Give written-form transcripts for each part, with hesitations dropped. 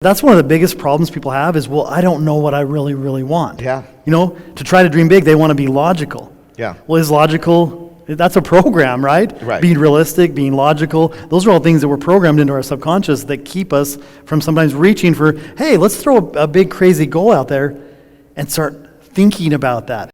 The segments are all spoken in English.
That's one of the biggest problems people have is, well, I don't know what I really, really want. Yeah. You know, to try to dream big, they want to be logical. Yeah. Well, is logical, that's a program, right? Right. Being realistic, being logical, those are all things that were programmed into our subconscious that keep us from sometimes reaching for, hey, let's throw a big crazy goal out there and start thinking about that.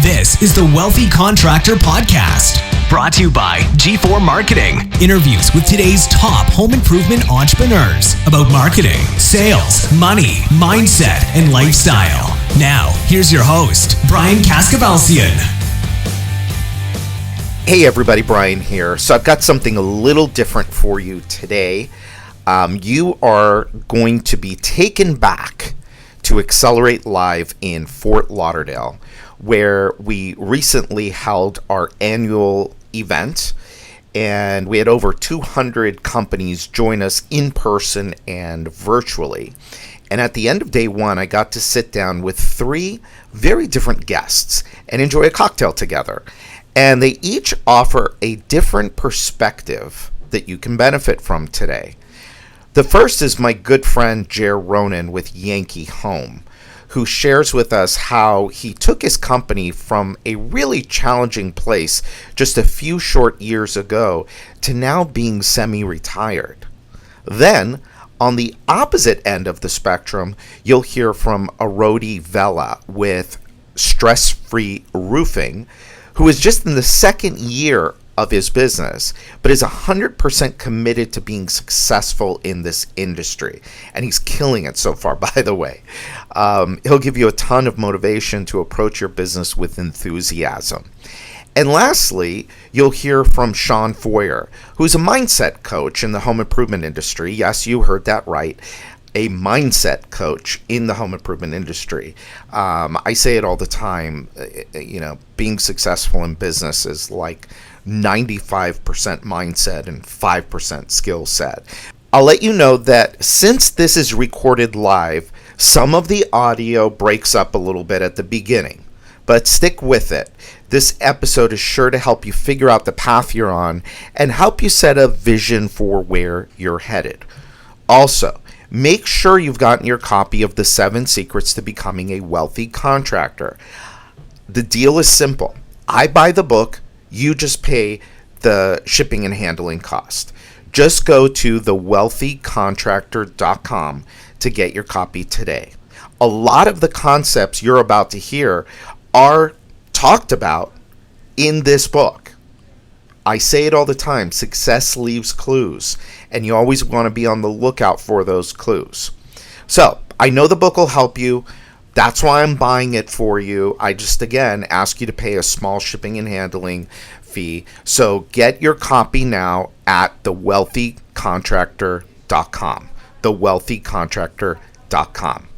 This is the Wealthy Contractor Podcast, brought to you by G4 Marketing. Interviews with today's top home improvement entrepreneurs about marketing, sales, money, mindset, and lifestyle. Now, here's your host, Brian Kaskavalsian. Hey everybody, Brian here. So I've got something a little different for you today. You are going to be taken back to Accelerate Live in Fort Lauderdale, where we recently held our annual event, and we had over 200 companies join us in person and virtually. And at the end of day one, I got to sit down with three very different guests and enjoy a cocktail together. And they each offer a different perspective that you can benefit from today. The first is my good friend Ger Ronan with Yankee Home, who shares with us how he took his company from a really challenging place just a few short years ago to now being semi-retired. Then, on the opposite end of the spectrum, you'll hear from Arodi Vela with Stress-Free Roofing, who is just in the second year of his business, but is 100% committed to being successful in this industry. And he's killing it so far, by the way. He'll give you a ton of motivation to approach your business with enthusiasm. And lastly, you'll hear from Shawn Feurer, who's a mindset coach in the home improvement industry. Yes, you heard that right. A mindset coach in the home improvement industry. I say it all the time, being successful in business is like 95% mindset and 5% skill set. I'll let you know that since this is recorded live, some of the audio breaks up a little bit at the beginning, but stick with it. This episode is sure to help you figure out the path you're on and help you set a vision for where you're headed. Also, make sure you've gotten your copy of the 7 Secrets to Becoming a Wealthy Contractor. The deal is simple. I buy the book, you just pay the shipping and handling cost. Just go to thewealthycontractor.com to get your copy today. A lot of the concepts you're about to hear are talked about in this book. I say it all the time, success leaves clues, and you always want to be on the lookout for those clues. So, I know the book will help you. That's why I'm buying it for you. I just, again, ask you to pay a small shipping and handling fee. So get your copy now at thewealthycontractor.com. Thewealthycontractor.com.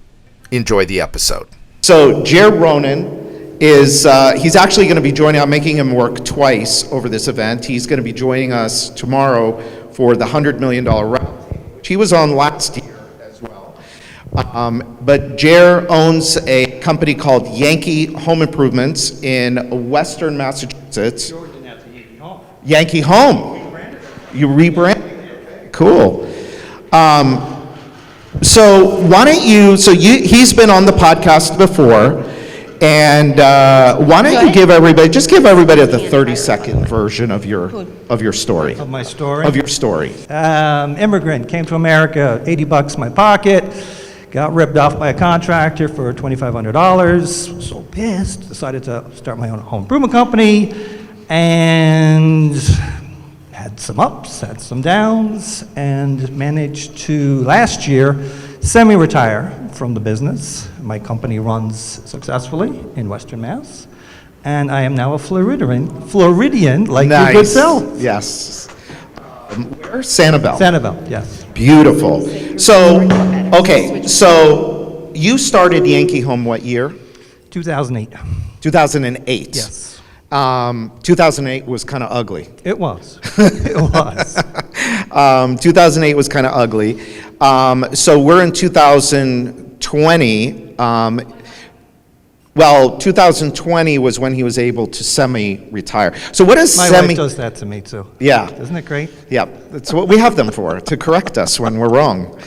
Enjoy the episode. So Ger Ronan is, he's actually going to be joining, I'm making him work twice over this event. He's going to be joining us tomorrow for the $100 million round. He was on last year as well. But Ger owns a company called Yankee Home Improvements in Western Massachusetts. Yankee Home. You rebranded? Cool. So why don't you, he's been on the podcast before, and why don't you give everybody the 30-second version of your story. Of my story? Of your story. Immigrant, came to America, $80 in my pocket, got ripped off by a contractor for $2,500, so pissed, decided to start my own home improvement company, and had some ups, had some downs, and managed to, last year, semi-retire from the business. My company runs successfully in Western Mass, and I am now a Floridian like Nice. your good self. Yes. Where? Sanibel. Sanibel, yes. Beautiful. So you started Yankee Home what year? 2008. 2008. Yes. 2008 was kind of ugly. It was. It was. 2008 was kind of ugly. So we're in 2020. Well, 2020 was when he was able to semi-retire. So what is My wife does that to me too. Yeah. Isn't it great? Yeah, that's what we have them for, to correct us when we're wrong.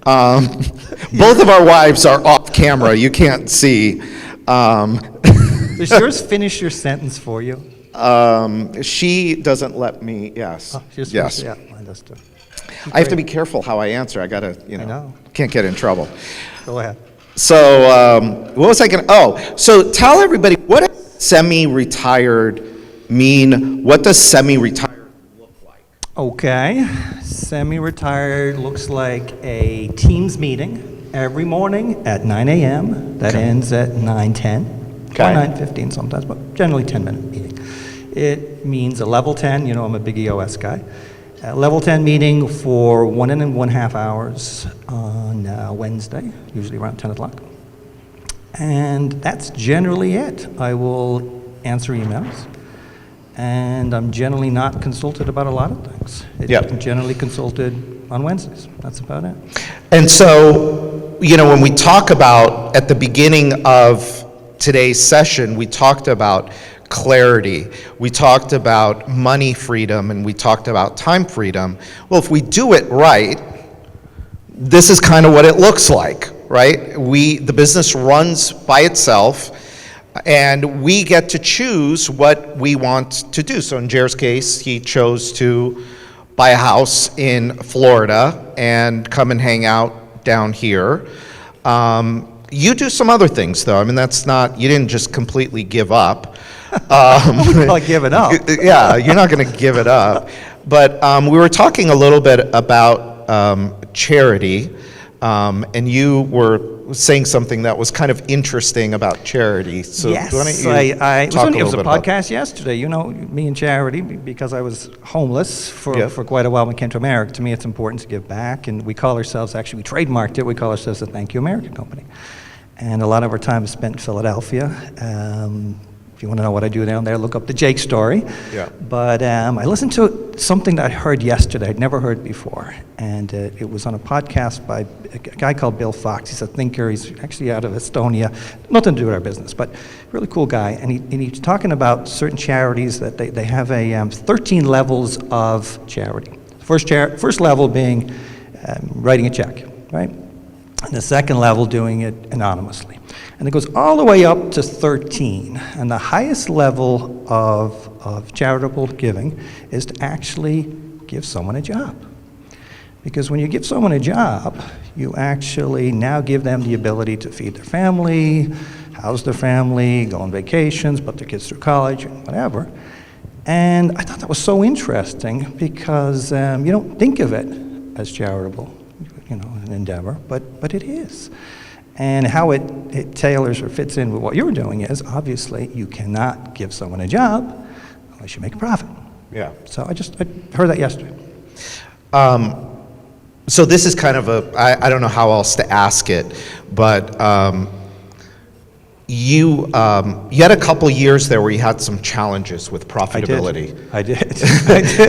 Both of our wives are off camera. You can't see. Does yours finish your sentence for you? She doesn't let me, yes. Oh, she's Yes. Yeah, mine does too. I have to be careful how I answer. I gotta, know. can't get in trouble. Go ahead. So, what was I so tell everybody, what does semi-retired mean? What does semi-retired look like? Okay, semi-retired looks like a Teams meeting every morning at 9 a.m. that ends at 9:10, Okay. or 9:15 sometimes, but generally 10-minute meeting. It means a level 10, I'm a big EOS guy. A level 10 meeting for 1.5 hours on Wednesday, usually around 10 o'clock. And that's generally it. I will answer emails. And I'm generally not consulted about a lot of things. Yep. I'm generally consulted on Wednesdays. That's about it. And so, when we talk about, at the beginning of today's session, we talked about clarity, we talked about money freedom, and we talked about time freedom. Well, if we do it right, this is kind of what it looks like, right? The business runs by itself, and we get to choose what we want to do. So in Ger's case, he chose to buy a house in Florida and come and hang out down here. You do some other things, though. I mean, you didn't just completely give up. Like giving up. Yeah, you're not going to give it up. But we were talking a little bit about charity, and you were saying something that was kind of interesting about charity. So Yes, why don't you talk it was a little bit about podcast yesterday. Me and charity, because I was homeless Yeah. for quite a while when I came to America. To me, it's important to give back, and we call ourselves, actually, we trademarked it, we call ourselves the Thank You American Company. And a lot of our time is spent in Philadelphia. If you want to know what I do down there, look up the Jake story. Yeah. But I listened to something that I heard yesterday, I'd never heard before. And it was on a podcast by a guy called Bill Fox. He's a thinker. He's actually out of Estonia. Nothing to do with our business, but really cool guy. And he's talking about certain charities that they have 13 levels of charity. First level being writing a check, right? And the second level doing it anonymously. And it goes all the way up to 13. And the highest level of charitable giving is to actually give someone a job. Because when you give someone a job, you actually now give them the ability to feed their family, house their family, go on vacations, put their kids through college, whatever. And I thought that was so interesting because you don't think of it as charitable, an endeavor, but it is. And how it tailors or fits in with what you're doing is, obviously, you cannot give someone a job unless you make a profit. Yeah. So I heard that yesterday. So this is kind of I don't know how else to ask it, but you had a couple years there where you had some challenges with profitability. I did.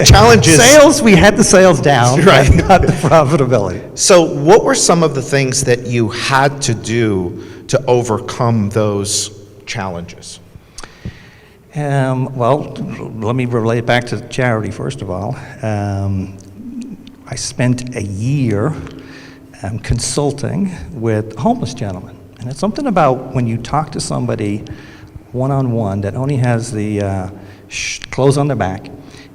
Challenges. Sales, we had the sales down, Right. but not the profitability. So what were some of the things that you had to do to overcome those challenges? Well, let me relate back to charity, first of all. I spent a year consulting with a homeless gentleman. And it's something about when you talk to somebody one-on-one that only has the clothes on their back,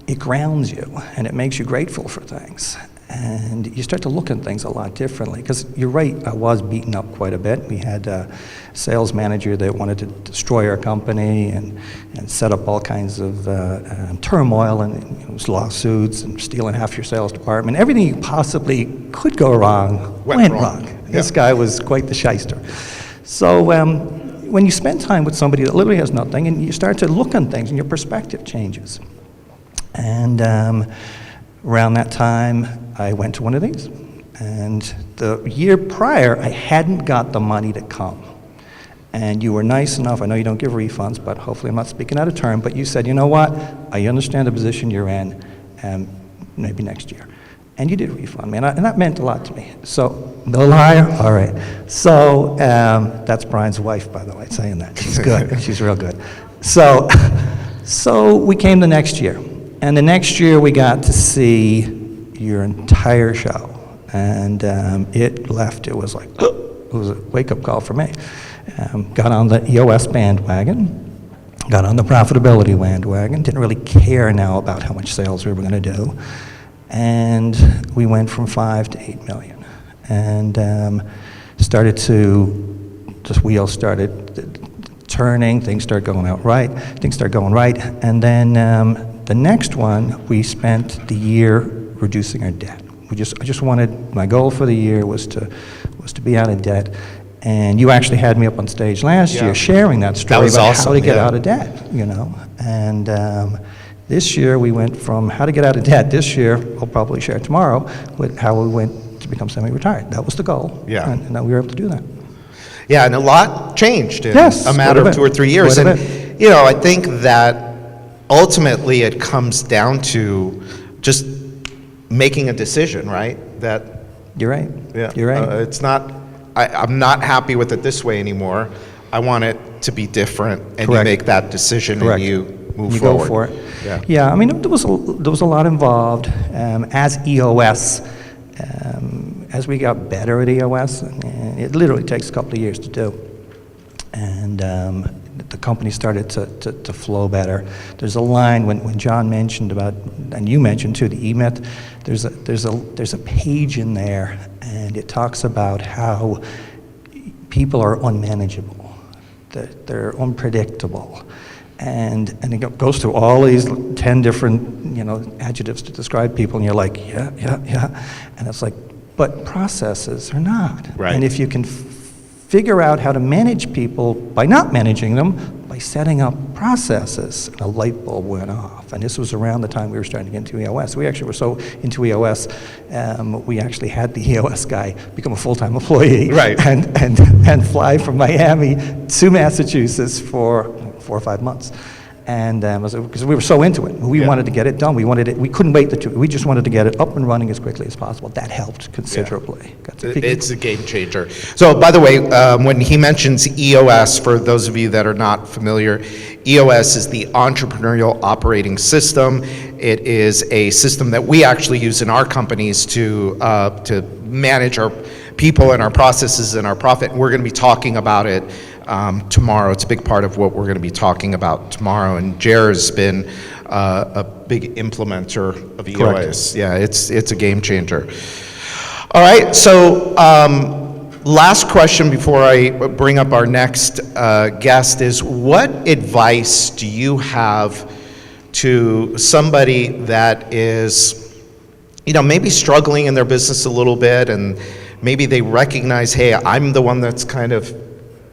it grounds you and it makes you grateful for things. And you start to look at things a lot differently. Because you're right, I was beaten up quite a bit. We had a sales manager that wanted to destroy our company and set up all kinds of turmoil and lawsuits and stealing half your sales department. Everything you possibly could go wrong went wrong. This guy was quite the shyster. So when you spend time with somebody that literally has nothing, and you start to look on things and your perspective changes. And around that time, I went to one of these. And the year prior, I hadn't got the money to come. And you were nice enough, I know you don't give refunds, but hopefully I'm not speaking out of turn, but you said, you know what, I understand the position you're in, maybe next year. And you did refund me, and that meant a lot to me. So, no liar? All right. So, that's Brian's wife, by the way, saying that. She's good. She's real good. So we came the next year. And the next year, we got to see your entire show. And it was like, it was a wake-up call for me. Got on the EOS bandwagon, got on the profitability bandwagon, didn't really care now about how much sales we were going to do. And we went from 5 to 8 million. And wheels started turning, things started going right. And then the next one, we spent the year reducing our debt. My goal for the year was to be out of debt. And you actually had me up on stage last year sharing that story about awesome. How to get out of debt, And this year we went from how to get out of debt. This year, I'll probably share tomorrow, with how we went to become semi-retired. That was the goal. Yeah. And we were able to do that. Yeah, and a lot changed in Yes, a matter of quite a 2 or 3 years. Quite a And, I think that ultimately it comes down to just making a decision, right? That You're right. Yeah. You're right. It's not, I'm not happy with it this way anymore. I want it to be different. And Correct. you make that decision Correct. and you move You forward. go for it. Yeah. Yeah, I mean, there was a lot involved. As EOS, as we got better at EOS, and it literally takes a couple of years to do. And the company started to flow better. There's a line when John mentioned about, and you mentioned too, the E-Myth. There's a page in there, and it talks about how people are unmanageable, they're unpredictable, and it goes through all these 10 different adjectives to describe people, and you're like, yeah, and it's like, but processes are not. Right. And if you can figure out how to manage people by not managing them, by setting up processes, a light bulb went off. And this was around the time we were starting to get into EOS. We actually were so into EOS, we actually had the EOS guy become a full-time employee. Right. And fly from Miami to Massachusetts for 4 or 5 months. And because we were so into it, we wanted to get it done. We couldn't wait we just wanted to get it up and running as quickly as possible. That helped considerably. It's a game changer. So, by the way, when he mentions EOS, for those of you that are not familiar, EOS is the Entrepreneurial Operating System. It is a system that we actually use in our companies to manage our people and our processes and our profit. And we're going to be talking about it tomorrow. It's a big part of what we're going to be talking about tomorrow. And Ger has been a big implementer of EOS. Correct. Yeah, it's a game changer. All right, so last question before I bring up our next guest is, what advice do you have to somebody that is, maybe struggling in their business a little bit, and maybe they recognize, hey, I'm the one that's kind of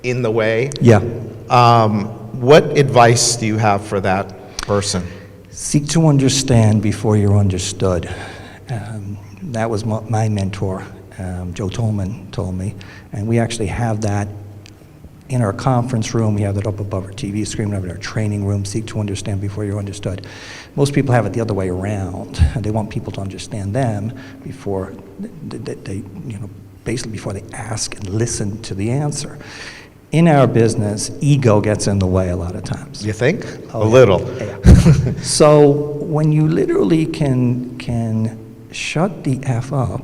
in the way? Yeah. What advice do you have for that person? Seek to understand before you're understood. That was my mentor, Joe Tolman, told me. And we actually have that in our conference room. We have that up above our TV screen. We have it in our training room. Seek to understand before you're understood. Most people have it the other way around. They want people to understand them before they basically before they ask and listen to the answer. In our business, ego gets in the way a lot of times. You think? Oh, a little. Yeah. So when you literally can shut the F up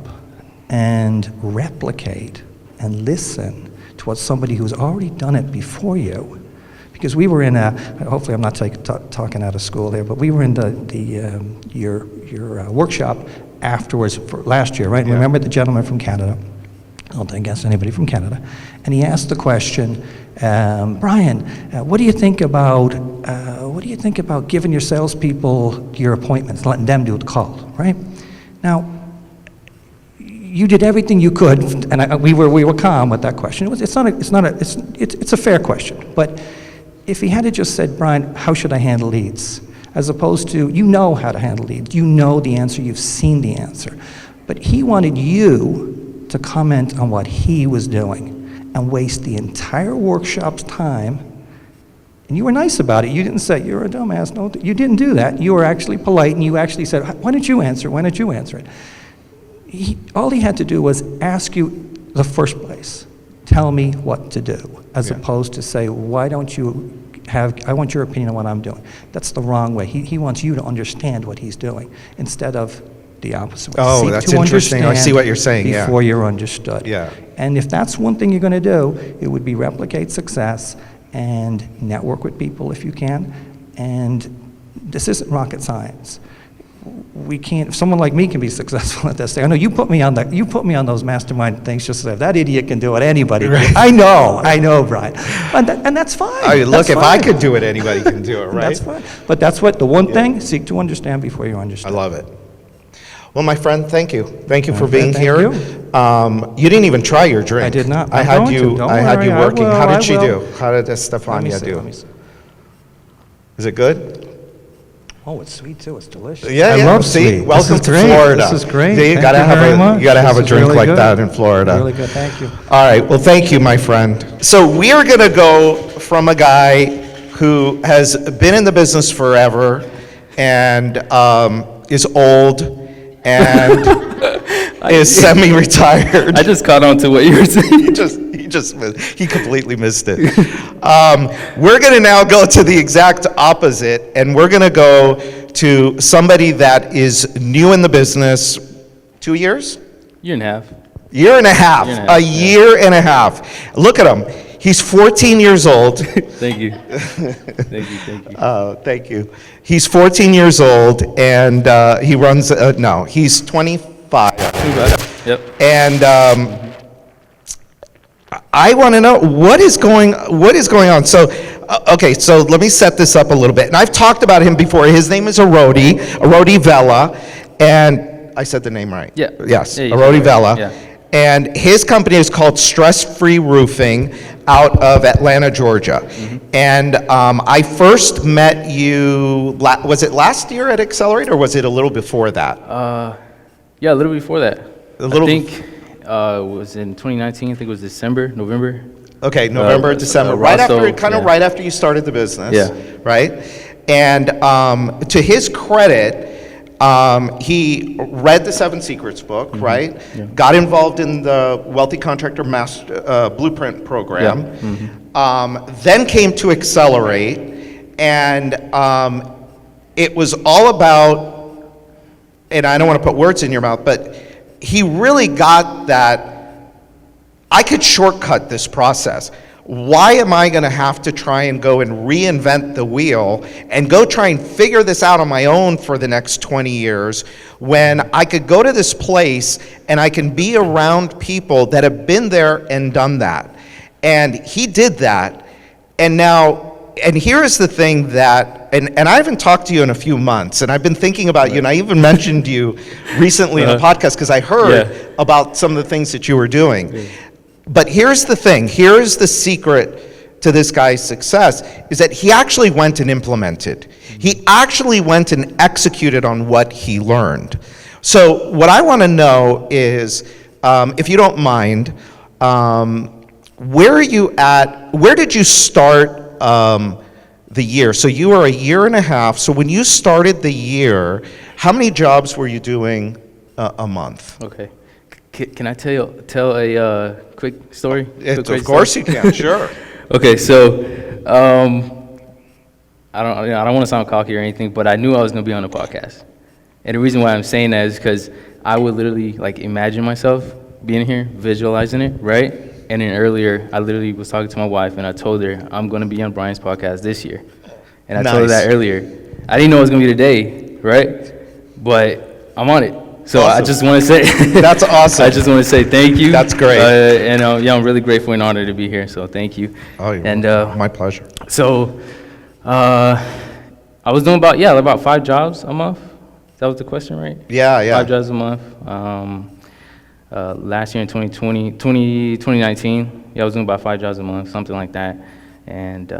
and replicate and listen to what somebody who's already done it before you, because we were in hopefully I'm not talking out of school here, but we were in your workshop afterwards for last year, right? Yeah. Remember the gentleman from Canada? I don't think that's anybody from Canada. And he asked the question, Brian, what do you think about giving your salespeople your appointments, letting them do the call, right? Now, you did everything you could, and we were calm with that question. It's a fair question, but if he had just said, Brian, how should I handle leads? As opposed to, you know how to handle leads, you know the answer, you've seen the answer. But he wanted you to comment on what he was doing and waste the entire workshop's time. And you were nice about it. You didn't say, you're a dumbass. No, you didn't do that. You were actually polite, and you actually said, why don't you answer? Why don't you answer it? all he had to do was ask you the first place, tell me what to do, as opposed to say, why don't you I want your opinion on what I'm doing. That's the wrong way. He wants you to understand what he's doing instead of the opposite way. Oh, Seek that's to interesting. I see understand what you're saying, yeah. Before you're understood. Yeah. And if that's one thing you're going to do, it would be replicate success and network with people if you can. And this isn't rocket science. We can't. Someone like me can be successful at this thing. I know you put me on those mastermind things. Just so if that idiot can do it, anybody can. I know, Brian, and that's fine. Look, if I could do it, anybody can do it, right? That's fine. But that's what the one thing: seek to understand before you understand. I love it. Well, my friend, thank you. Thank you for being thank here. you. You didn't even try your drink. I did not. I I'm had going you. to. Don't I had worry, you I working. will, How did I she will. do? How did Let Stefania me see, do? let me see. Is it good? Oh, it's sweet too. It's delicious. Yeah, I yeah. love See, sweet. welcome This is to great. Florida. This is great. Yeah, you Thank gotta you have very a much. you gotta have a This is drink really like good. that in Florida. Really good. Thank you. All right. Well, thank you, my friend. So we are going to go from a guy who has been in the business forever and is old and is semi-retired. I just caught on to what you were saying. He completely missed it. We're going to now go to the exact opposite, and we're going to go to somebody that is new in the business. 2 years? Year and a half. Year and a half. A year and a half. Look at him. He's 14 years old. Thank you. Thank you. Thank you. He's 14 years old, and he runs. No, he's 25. Yep. And I want to know what is going on. So, okay, so let me set this up a little bit. And I've talked about him before. His name is Arodi Vela, and I said the name right. Yeah. Yes, Yeah, Arodi right. Vela. Yeah. And his company is called Stress Free Roofing out of Atlanta, Georgia. Mm-hmm. And I first met you, was it last year at Accelerate, or was it a little before that? Yeah, a little before that. little I think it was in 2019. I think it was December, November. Okay, November, December, right after you started the business. Yeah. Right? And to his credit, he read the 7 Secrets book, right? Yeah. Got involved in the Wealthy Contractor Master Blueprint program. Yeah. Then came to Accelerate, and it was all about, and I don't want to put words in your mouth, but he really got that I could shortcut this process. Why am I going to have to try and go and reinvent the wheel and go try and figure this out on my own for the next 20 years when I could go to this place and I can be around people that have been there and done that? And he did that. And here is the thing that, and I haven't talked to you in a few months, and I've been thinking about you, and I even mentioned you recently in a podcast because I heard about some of the things that you were doing. Yeah. But here's the thing, here's the secret to this guy's success, is that he actually went and implemented. He actually went and executed on what he learned. So what I want to know is, if you don't mind, where are you at, where did you start the year? So you were a year and a half, so when you started the year, how many jobs were you doing a month? Okay. Can I tell a quick story? Of course you can, sure. Okay, so I don't want to sound cocky or anything, but I knew I was going to be on the podcast. And the reason why I'm saying that is because I would literally imagine myself being here, visualizing it, right? And then earlier, I literally was talking to my wife, and I told her I'm going to be on Brian's podcast this year. And I told her that earlier. I didn't know it was going to be today, right? But I'm on it. So awesome. I just want to say that's awesome. I just want to say thank you. That's great. And I'm really grateful and honored to be here. So thank you. Oh, and my pleasure. So I was doing about 5 jobs a month. That was the question, right? Yeah. 5 jobs a month. Last year in 2019, I was doing about 5 jobs a month, something like that. And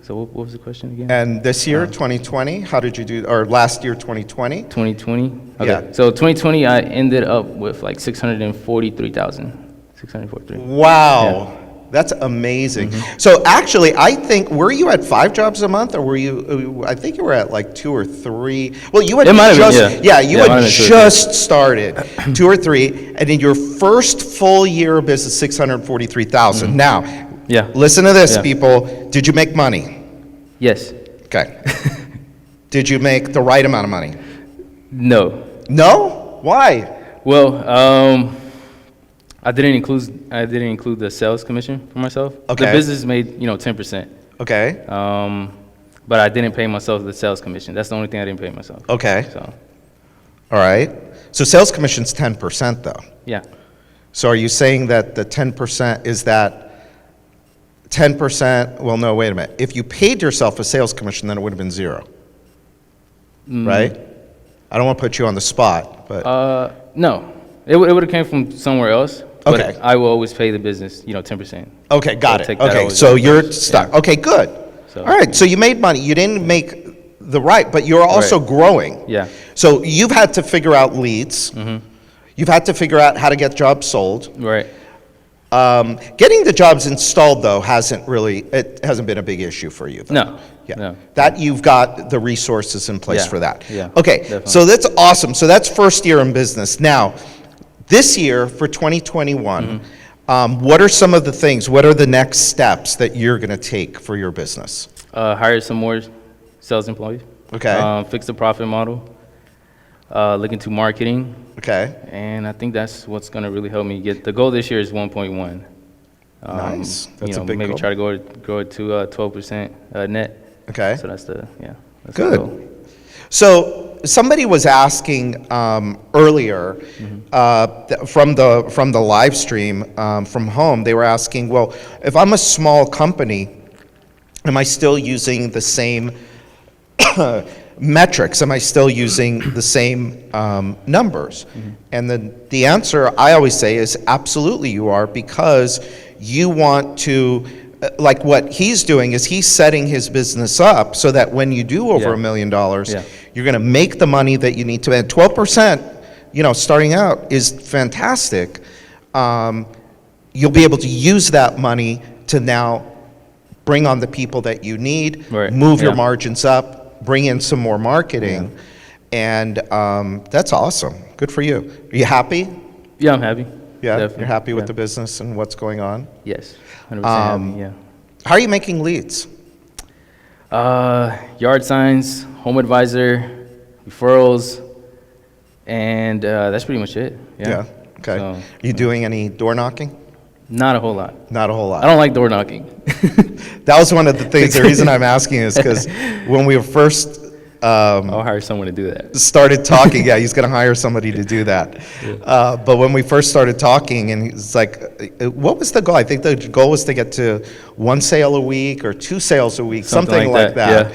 so what was the question again? And this year, 2020, how did you do, or last year, 2020? 2020? Okay. Yeah. So 2020, I ended up with 643,000. 643. Wow. Yeah. That's amazing. So actually, I think, were you at 5 jobs a month, or were you, I think you were at like 2 or 3. Well, you had It might have been, just, yeah. you Yeah, it might had have been 2 or 3. just started 2 or 3, and in your first full year of business, 643,000. Now, Yeah. listen to this, Yeah. people. Did you make money? Yes. Okay. Did you make the right amount of money? No. No? Why? Well, I didn't include the sales commission for myself. Okay. The business made 10%. Okay. But I didn't pay myself the sales commission. That's the only thing I didn't pay myself. Okay. So All right. So sales commission's 10% though. yeah. So are you saying that the 10% is that 10%, well, no, wait a minute. If you paid yourself a sales commission, then it would have been 0. Right? I don't want to put you on the spot, but, No, it would have came from somewhere else. But Okay. I will always pay the business 10%. okay, got I'll it. take that Okay, always so as you're first. stuck. Yeah. Okay, good. So- All right, so you made money. You didn't make the right, but you're also Right. growing. Yeah. So you've had to figure out leads. You've had to figure out how to get jobs sold. Right. Getting the jobs installed, though, hasn't been a big issue for you. Though. No. Yeah. No. That you've got the resources in place Yeah. for that. Yeah, Okay. definitely. So that's awesome. So that's first year in business. Now, this year for 2021, what are some of the things? What are the next steps that you're going to take for your business? Hire some more sales employees. Okay. Fix the profit model. Look into marketing. Okay. And I think that's what's going to really help me get. The goal this year is 1.1. Nice. That's a big maybe goal. try to grow it to 12% net. Okay. So that's the Good. goal. So somebody was asking earlier from the live stream from home. They were asking, well, if I'm a small company, am I still using the same metrics? Am I still using the same numbers? And the answer I always say is absolutely you are, because you want to, like what he's doing is he's setting his business up so that when you do over Yeah. $1 million, Yeah. you're going to make the money that you need to. And 12%, starting out is fantastic. You'll be able to use that money to now bring on the people that you need, Right. move your Yeah. margins up, bring in some more marketing, and that's awesome. Good for you. Are you happy? Yeah, I'm happy. Yeah, Definitely. you're happy with Yeah. the business and what's going on? Yes, 100% happy, yeah. How are you making leads? Yard signs, home advisor, referrals, and that's pretty much it. Yeah. Okay. So, Are you doing any door knocking? not a whole lot. Not a whole lot. I don't like door knocking. That was one of the things. The reason I'm asking is because when we were first I'll hire someone to do that. started talking, yeah, he's going to hire somebody to do that. But when we first started talking, and he's like, "What was the goal?" I think the goal was to get to 1 sale a week or 2 sales a week, something like that.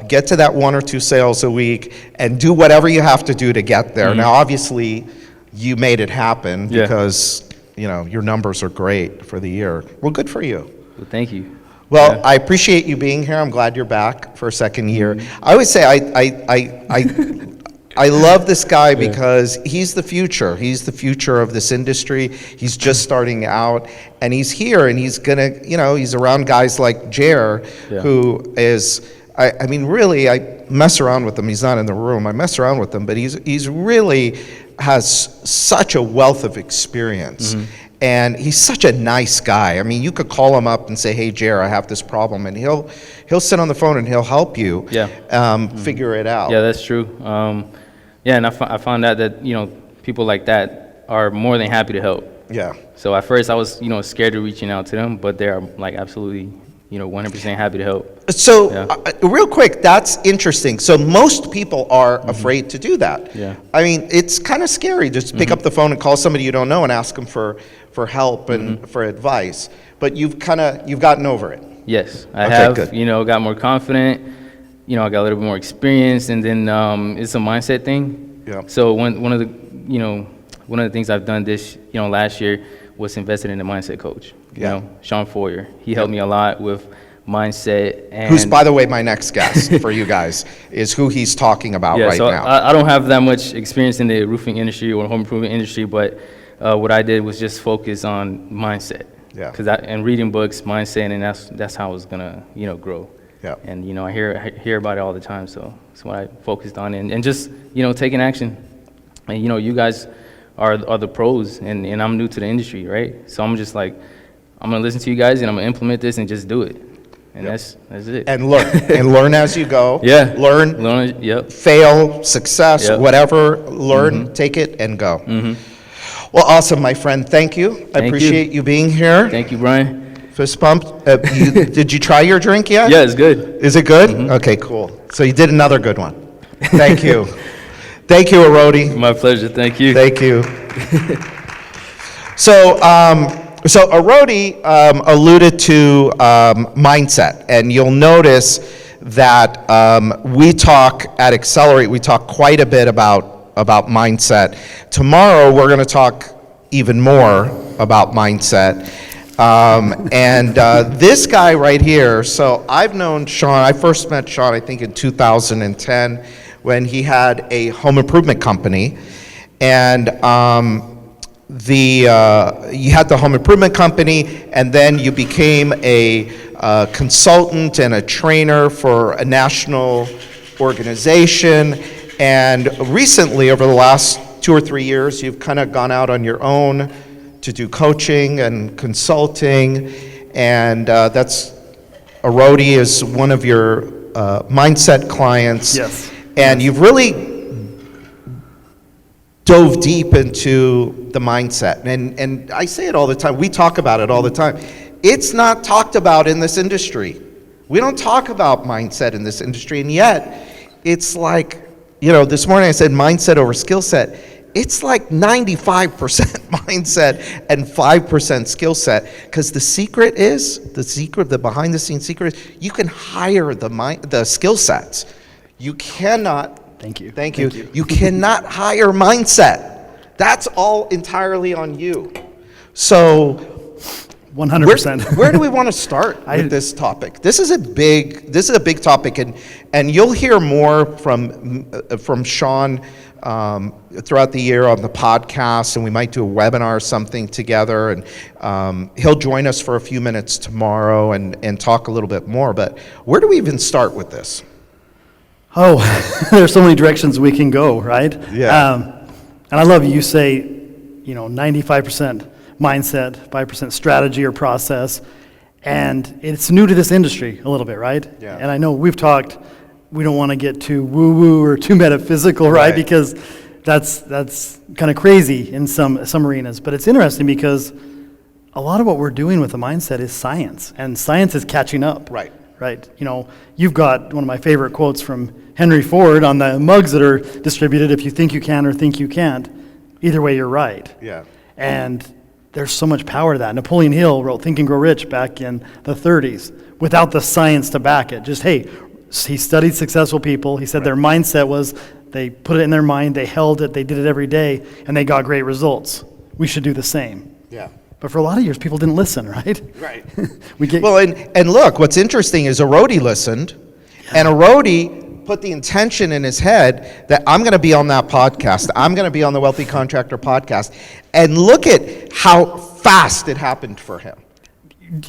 Get to that 1 or 2 sales a week, and do whatever you have to do to get there. Now, obviously, you made it happen Yeah. because your numbers are great for the year. Well, good for you. Well, thank you. Well, Yeah. I appreciate you being here. I'm glad you're back for a second year. I always say I love this guy because he's the future. He's the future of this industry. He's just starting out, and he's here, and he's gonna, he's around guys like Ger, Yeah. who is, I mean, really, I mess around with him. He's not in the room. I mess around with him, but he's really has such a wealth of experience. And he's such a nice guy. I mean, you could call him up and say, "Hey, Ger, I have this problem," and he'll sit on the phone and he'll help you figure it out. Yeah, that's true. Yeah, and I found out that people like that are more than happy to help. Yeah. So at first I was scared of reaching out to them, but they're like absolutely 100% happy to help. So, Yeah. real quick, that's interesting. So most people are afraid to do that. Yeah. I mean, it's kind of scary just to pick up the phone and call somebody you don't know and ask them for help and for advice. But you've gotten over it. Yes, I Okay, have. good. Got more confident. I got a little bit more experience, and then it's a mindset thing. Yeah. So one of the things I've done this last year was invested in a mindset coach. Yeah. Shawn Feurer. He helped me a lot with mindset. And Who's, by the way, my next guest for you guys, is who he's talking about right so now. I don't have that much experience in the roofing industry or home improvement industry, but what I did was just focus on mindset. Yeah. And reading books, mindset, and that's how I was gonna, grow. Yeah. And I hear about it all the time, so that's what I focused on, and just taking action. And you guys are the pros, and I'm new to the industry, right? So I'm just like, I'm gonna listen to you guys, and I'm gonna implement this and just do it, and that's it. And learn as you go. Yeah. Learn. Yep. Fail, success, Yep. whatever. Learn, take it, and go. Well, awesome, my friend. Thank you. I Thank you. appreciate you being here. Thank you, Brian. Fist bump. Did you try your drink yet? Yeah, it's good. Is it good? Okay, cool. So you did another good one. Thank you. Thank you, Arodi. My pleasure. Thank you. Thank you. So Arodi alluded to mindset, and you'll notice that we talk at Accelerate, we talk quite a bit about mindset. Tomorrow, we're going to talk even more about mindset. And this guy right here, so I've known Shawn, I first met Shawn, I think in 2010, when he had a home improvement company. And you had the home improvement company, and then you became a consultant and a trainer for a national organization. And recently, over the last 2 or 3 years, you've kind of gone out on your own to do coaching and consulting, and Arodi is one of your mindset clients. Yes. And you've really dove deep into the mindset. And I say it all the time, we talk about it all the time. It's not talked about in this industry. We don't talk about mindset in this industry, and yet it's like, this morning I said mindset over skill set. It's like 95% mindset and 5% skill set, because the behind the scenes secret is you can hire the skill sets. You cannot. Thank you. Thank you. You cannot hire mindset. That's all entirely on you. So 100%. Where do we want to start with this topic? This is a big topic, and you'll hear more from Shawn throughout the year on the podcast, and we might do a webinar or something together, and he'll join us for a few minutes tomorrow and talk a little bit more. But where do we even start with this? Oh, there's so many directions we can go, right? Yeah. And I love you say, 95% mindset, 5% strategy or process, and it's new to this industry a little bit, right? Yeah. And I know we've talked, we don't want to get too woo-woo or too metaphysical, right? Because that's kind of crazy in some arenas. But it's interesting because a lot of what we're doing with the mindset is science, and science is catching up. Right. Right. You've got one of my favorite quotes from Henry Ford on the mugs that are distributed: if you think you can or think you can't, either way you're right. Yeah. And there's so much power to that. Napoleon Hill wrote Think and Grow Rich back in the 30s without the science to back it. Just, hey, he studied successful people. He said their mindset was they put it in their mind, they held it, they did it every day, and they got great results. We should do the same. Yeah. But for a lot of years, people didn't listen, right? Right. Well, and look, what's interesting is Arodi listened, and Arodi put the intention in his head that I'm going to be on that podcast. I'm going to be on the Wealthy Contractor podcast. And look at how fast it happened for him.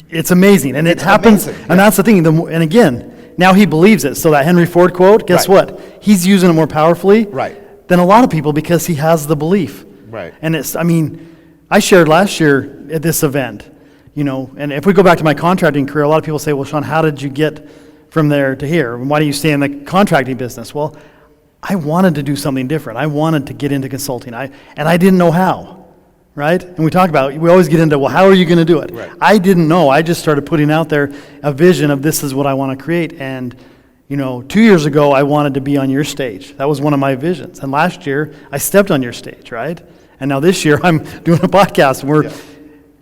It's amazing, and it happens, amazing, and that's the thing. And again, now he believes it. So that Henry Ford quote, guess what? He's using it more powerfully than a lot of people because he has the belief. Right. And I shared last year at this event, and if we go back to my contracting career, a lot of people say, well, Shawn, how did you get from there to here? And why do you stay in the contracting business? Well, I wanted to do something different. I wanted to get into consulting, and I didn't know how, right? And we always get into, well, how are you going to do it? Right. I didn't know. I just started putting out there a vision of this is what I want to create. And 2 years ago, I wanted to be on your stage. That was one of my visions. And last year, I stepped on your stage, right? And now this year, I'm doing a podcast where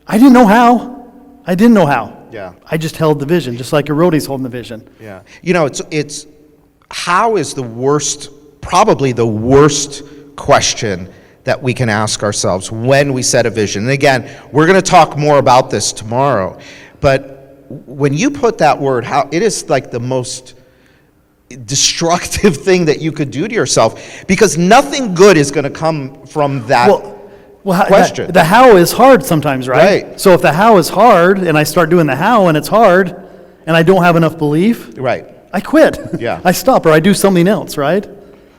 I didn't know how. Yeah. I just held the vision, just like Arodi's holding the vision. Yeah. It's how is probably the worst question that we can ask ourselves when we set a vision. And again, we're going to talk more about this tomorrow. But when you put that word, it is like the most destructive thing that you could do to yourself, because nothing good is going to come from that Well, question. the how is hard sometimes, right? Right. So if the how is hard and I start doing the how and it's hard and I don't have enough belief, Right. I quit. Yeah. I stop or I do something else, right?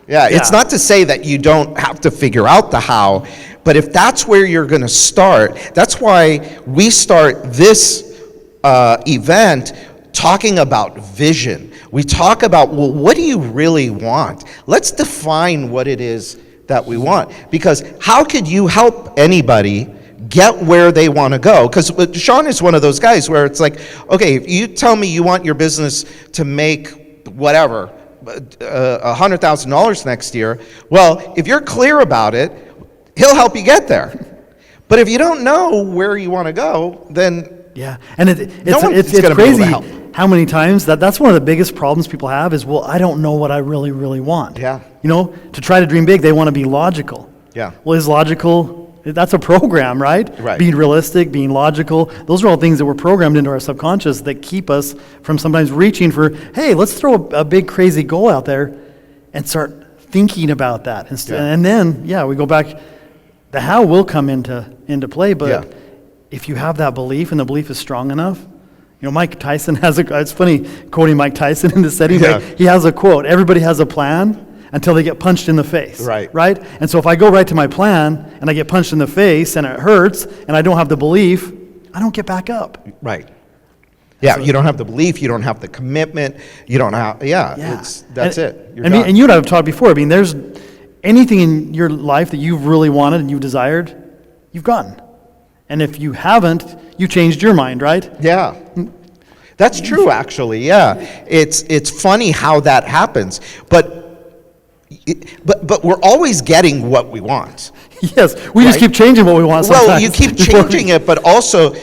Yeah, it's Yeah. not to say that you don't have to figure out the how, but if that's where you're going to start, that's why we start this event talking about vision. We talk about, well, what do you really want? Let's define what it is that we want. Because how could you help anybody get where they want to go? Because Shawn is one of those guys where it's like, okay, if you tell me you want your business to make whatever, $100,000 next year, well, if you're clear about it, he'll help you get there. But if you don't know where you want to go, then Yeah, and it's one's it's gonna be able to crazy help. how many times that's one of the biggest problems people have is, well, I don't know what I really, really want. Yeah. You know, to try to dream big, they want to be logical. Yeah. Well, is logical, that's a program, right? Right. Being realistic, being logical, those are all things that were programmed into our subconscious that keep us from sometimes reaching for, hey, let's throw a big crazy goal out there and start thinking about that. And then, we go back, the how will come into play, but Yeah. if you have that belief and the belief is strong enough, you know, Mike Tyson has it's funny quoting Mike Tyson in this setting, Yeah. but he has a quote, everybody has a plan until they get punched in the face. Right. Right? And so if I go right to my plan and I get punched in the face and it hurts and I don't have the belief, I don't get back up. right. Yeah, you don't have the belief, you don't have the commitment, you don't have, that's it. You're done. And you and I have talked before, I mean, there's anything in your life that you've really wanted and you've desired, you've gotten. And if you haven't, you changed your mind, right? Yeah. That's true, actually. Yeah. It's funny how that happens. But we're always getting what we want. Yes, we just Right? keep changing what we want sometimes. Well, you keep changing it, but also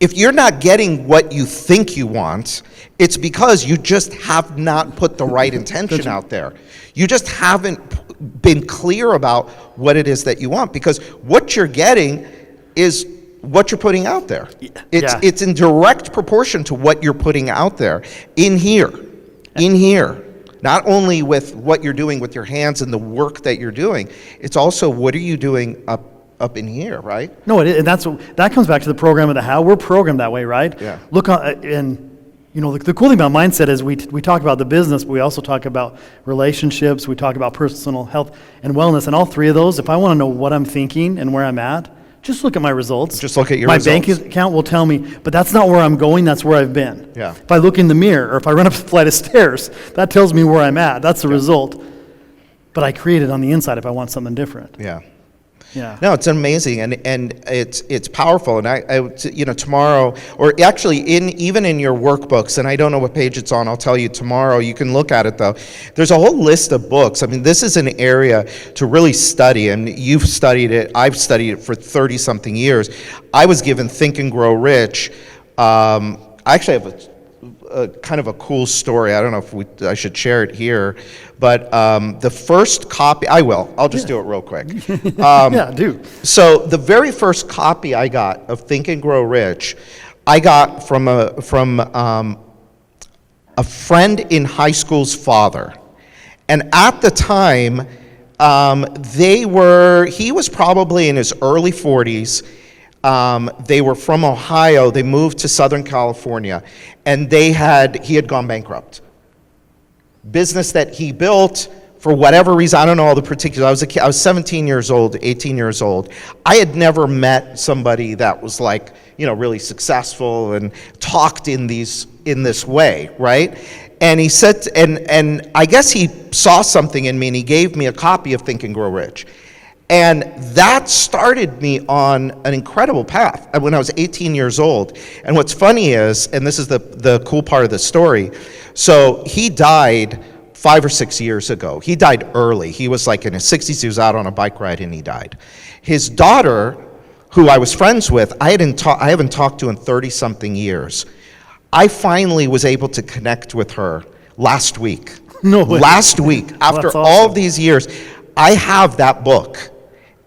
if you're not getting what you think you want, it's because you just have not put the right intention out there. You just haven't been clear about what it is that you want, because what you're getting is what you're putting out there. It's in direct proportion to what you're putting out there in here. Not only with what you're doing with your hands and the work that you're doing, it's also what are you doing up in here, right? No, and that comes back to the program of the how. We're programmed that way, right? Yeah. Look, and you know, the cool thing about mindset is we talk about the business, but we also talk about relationships, we talk about personal health and wellness, and all three of those, if I want to know what I'm thinking and where I'm at, just look at my results. Just look at your my results. bank account will tell me, but that's not where I'm going, that's where I've been. Yeah. If I look in the mirror, or if I run up a flight of stairs, that tells me where I'm at, that's the result. But I create it on the inside if I want something different. Yeah. Yeah. No, it's amazing, and it's powerful. And I tomorrow, or actually even in your workbooks, and I don't know what page it's on. I'll tell you tomorrow. You can look at it though. There's a whole list of books. I mean, this is an area to really study, and you've studied it. I've studied it for 30-something years. I was given Think and Grow Rich. I actually have a kind of a cool story. I don't know if I should share it here, but the first copy, I'll just do it real quick. Yeah, do. So the very first copy I got of Think and Grow Rich, I got from a friend in high school's father. And at the time, he was probably in his early 40s. They were from Ohio. They moved to Southern California, and he had gone bankrupt. Business that he built, for whatever reason, I don't know all the particulars. I was a kid, I was 17 years old, 18 years old. I had never met somebody that was like, really successful and talked in this way, right? And he said, and I guess he saw something in me, and he gave me a copy of Think and Grow Rich. And that started me on an incredible path when I was 18 years old. And what's funny is, and this is the cool part of the story, so he died 5 or 6 years ago. He died early. He was like in his 60s. He was out on a bike ride and he died. His daughter, who I was friends with, I haven't talked to in 30-something years. I finally was able to connect with her last week. No way. Last week, after That's all awesome. of these years. I have that book.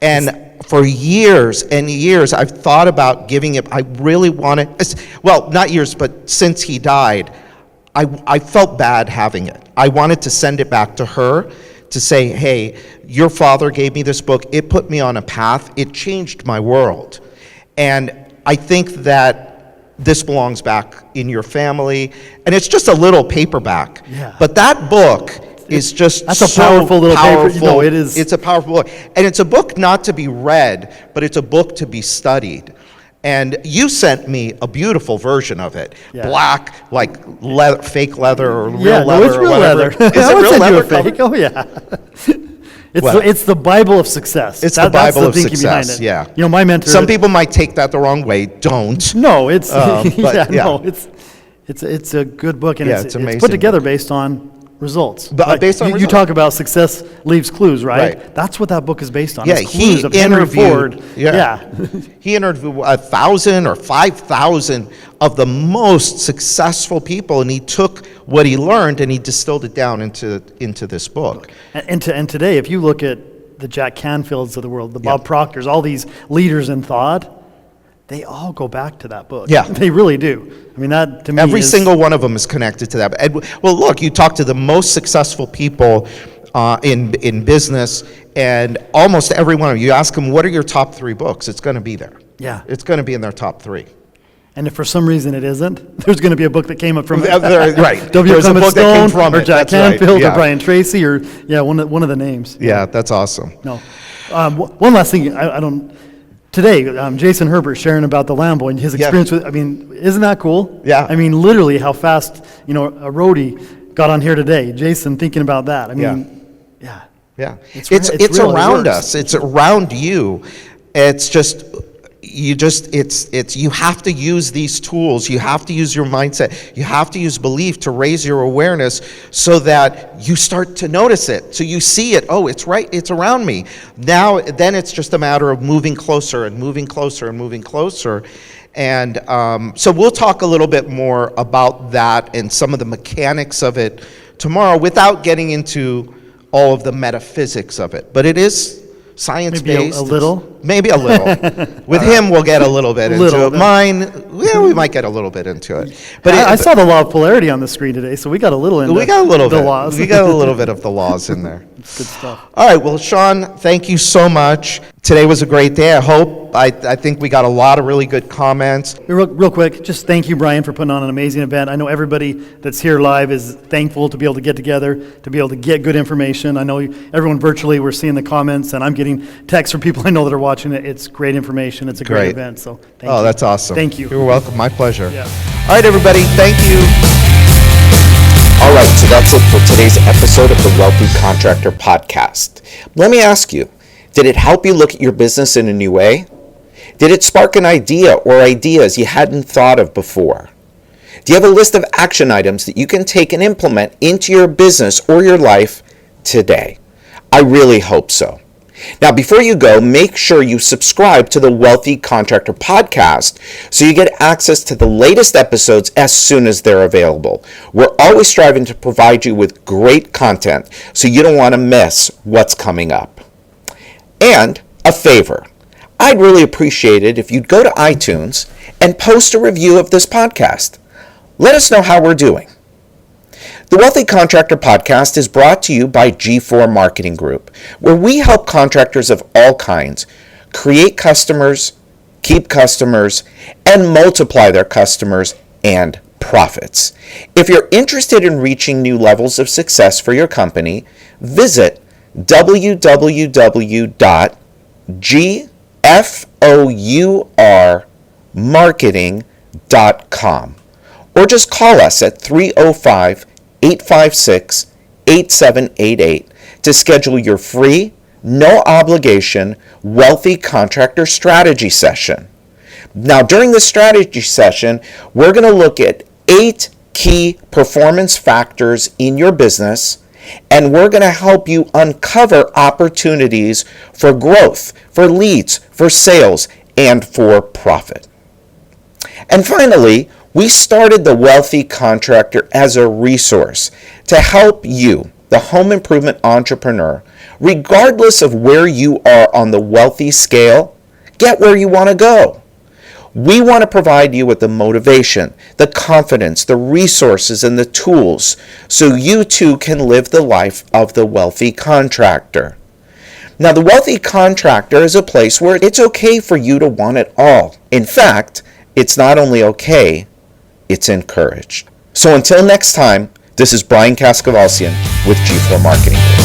And for years and years, I've thought about giving it. I really wanted, well, not years, but since he died, I felt bad having it. I wanted to send it back to her to say, hey, your father gave me this book. It put me on a path. It changed my world. And I think that this belongs back in your family. And it's just a little paperback. Yeah. But that book is just That's a so powerful little paper. powerful. You know, it is. It's a powerful book. And it's a book not to be read, but it's a book to be studied. And you sent me a beautiful version of it. Yeah. Black, like fake leather or real Yeah, leather it's or real whatever. leather. Is I it would real send you leather a fake. cover? Oh, yeah. Well, It's the Bible of success. It's That's the Bible the of thinking behind success, it. yeah. You know, my mentor. Some people might take that the wrong way. Don't. No, it's but yeah. no, it's a good book, and Yeah, it's it's amazing put together book. based on results. But, Like, based on you results. talk about success leaves clues, right? Right. That's what that book is based on. Yeah, It's clues he of Henry interviewed. Ford. Yeah, he interviewed 1,000 or 5,000 of the most successful people, and he took what he learned and he distilled it down into this book. And today, if you look at the Jack Canfields of the world, the Bob Proctors, all these leaders in thought, they all go back to that book. Yeah. They really do. I mean, that to me Every is, single one of them is connected to that. And, well, look, you talk to the most successful people in business, and almost every one of them, you ask them, what are your top 3 books? It's going to be there. Yeah. It's going to be in their top 3. And if for some reason it isn't, there's going to be a book that came up from it. Right. W. There's a Clement book that came Stone, from or it. Jack That's right. Canfield, Yeah. or Brian Tracy, or one of the names. Yeah, that's awesome. No. One last thing, I don't. Today, Jason Herbert sharing about the Lambo and his Yeah. experience with. I mean, isn't that cool? Yeah. I mean, literally, how fast Arodi got on here today. Jason thinking about that. I mean, yeah. Yeah, It's it's real, it around works. us. It's around you. It's just you have to use these tools. You have to use your mindset. You have to use belief to raise your awareness so that you start to notice it. So you see it. Oh, it's right. It's around me. Then it's just a matter of moving closer and moving closer and moving closer. And so we'll talk a little bit more about that and some of the mechanics of it tomorrow without getting into all of the metaphysics of it. But it is science-based. Maybe a little? Maybe a little. With him, we'll get a little bit into little it. bit. Mine, we might get a little bit into it. But I saw the law of polarity on the screen today, so we got a little into we got a little the bit. laws. We got a little bit of the laws in there. It's good stuff. All right, well, Shawn, thank you so much. Today was a great day. I think we got a lot of really good comments. Real quick, just thank you, Brian, for putting on an amazing event. I know everybody that's here live is thankful to be able to get together, to be able to get good information. I know everyone virtually, we're seeing the comments, and I'm getting texts from people I know that are watching it. It's great information. It's a great event, so thank you. Oh, that's awesome. Thank you. You're welcome. My pleasure. Yeah. All right, everybody. Thank you. All right, so that's it for today's episode of the Wealthy Contractor Podcast. Let me ask you, did it help you look at your business in a new way? Did it spark an idea or ideas you hadn't thought of before? Do you have a list of action items that you can take and implement into your business or your life today? I really hope so. Now, before you go, make sure you subscribe to the Wealthy Contractor Podcast so you get access to the latest episodes as soon as they're available. We're always striving to provide you with great content, so you don't want to miss what's coming up. And a favor, I'd really appreciate it if you'd go to iTunes and post a review of this podcast. Let us know how we're doing. The Wealthy Contractor Podcast is brought to you by G4 Marketing Group, where we help contractors of all kinds create customers, keep customers, and multiply their customers and profits. If you're interested in reaching new levels of success for your company, visit www.gfourmarketing.com or just call us at 305-856-8788 to schedule your free, no obligation, Wealthy Contractor Strategy Session. Now, during this strategy session, we're going to look at 8 key performance factors in your business, and we're going to help you uncover opportunities for growth, for leads, for sales, and for profit. And finally, we started the Wealthy Contractor as a resource to help you, the home improvement entrepreneur, regardless of where you are on the wealthy scale, get where you want to go. We want to provide you with the motivation, the confidence, the resources, and the tools so you too can live the life of the wealthy contractor. Now, the wealthy contractor is a place where it's okay for you to want it all. In fact, it's not only okay, it's encouraged. So until next time, this is Brian Kaskavalsian with G4 Marketing.